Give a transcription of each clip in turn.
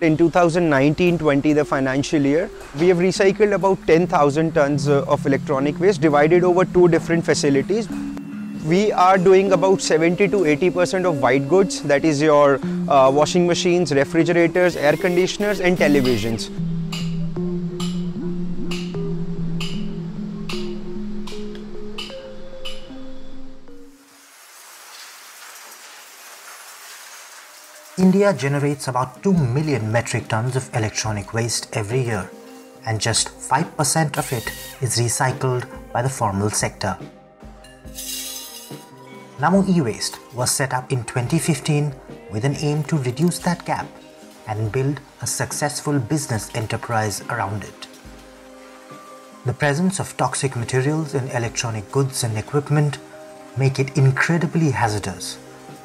In 2019-20, the financial year, we have recycled about 10,000 tons of electronic waste divided over 2 different facilities. We are doing about 70 to 80% of white goods, that is your washing machines, refrigerators, air conditioners and televisions. India generates about 2 million metric tons of electronic waste every year, and just 5% of it is recycled by the formal sector. Namo E-Waste was set up in 2015 with an aim to reduce that gap and build a successful business enterprise around it. The presence of toxic materials in electronic goods and equipment make it incredibly hazardous,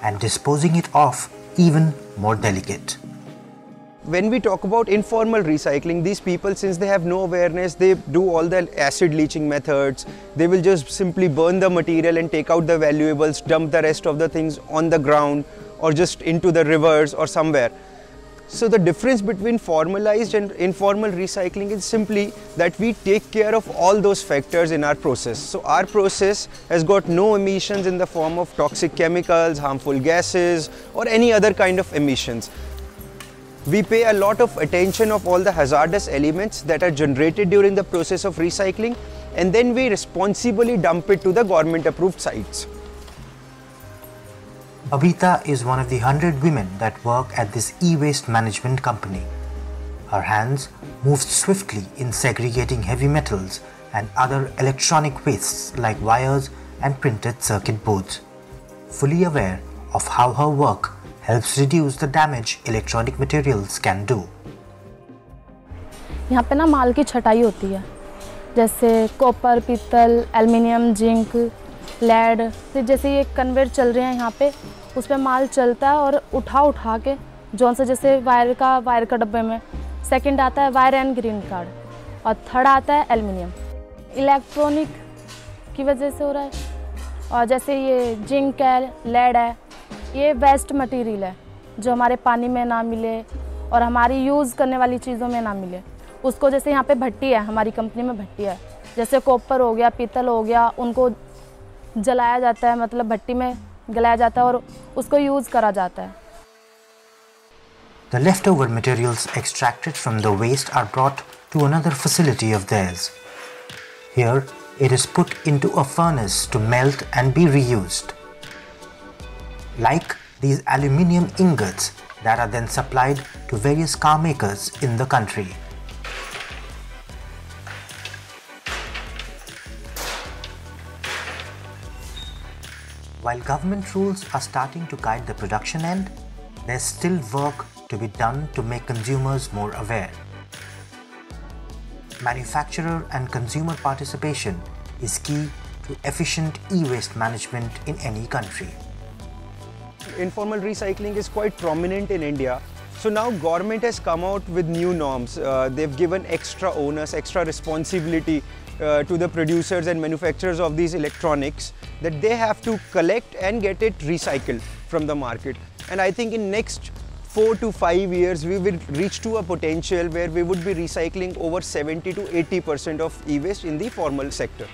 and disposing it off even more delicate. When we talk about informal recycling, these people, since they have no awareness, they do all the acid leaching methods. They will just simply burn the material and take out the valuables, dump the rest of the things on the ground or just into the rivers or somewhere. So the difference between formalized and informal recycling is simply that we take care of all those factors in our process. So our process has got no emissions in the form of toxic chemicals, harmful gases or any other kind of emissions. We pay a lot of attention of all the hazardous elements that are generated during the process of recycling, and then we responsibly dump it to the government approved sites. Babita is one of the 100 women that work at this e-waste management company. Her hands move swiftly in segregating heavy metals and other electronic wastes like wires and printed circuit boards, fully aware of how her work helps reduce the damage electronic materials can do. यहाँ पे ना माल की छटाई होती है, जैसे copper, पीतल, aluminium, zinc, lead. जैसे ये कन्वेयर चल रहे हैं यहाँ पे, उस पर माल चलता है और उठा के जौन से जैसे वायर का डब्बे में सेकंड आता है वायर एंड ग्रीन कार्ड और थर्ड आता है एल्युमिनियम। इलेक्ट्रॉनिक की वजह से हो रहा है। और जैसे ये जिंक है, लेड है, ये वेस्ट मटेरियल है जो हमारे पानी में ना मिले और हमारी यूज़ करने वाली चीज़ों में ना मिले। उसको जैसे यहाँ पे भट्टी है, हमारी कंपनी में भट्टी है, जैसे कॉपर हो गया, पीतल हो गया, उनको जलाया जाता है, मतलब भट्टी में गलाया जाता है और उसको यूज़ करा जाता है। The leftover materials extracted from the waste are brought to another facility of theirs. Here, it is put into a furnace to melt and be reused. Like these aluminium ingots that are then supplied to various car makers in the country. While government rules are starting to guide the production end, there's still work to be done to make consumers more aware. Manufacturer and consumer participation is key to efficient e-waste management in any country. Informal recycling is quite prominent in India. So now government has come out with new norms. They've given extra onus, extra responsibility to the producers and manufacturers of these electronics, that they have to collect and get it recycled from the market. And I think in next 4 to 5 years, we will reach to a potential where we would be recycling over 70 to 80% of e-waste in the formal sector.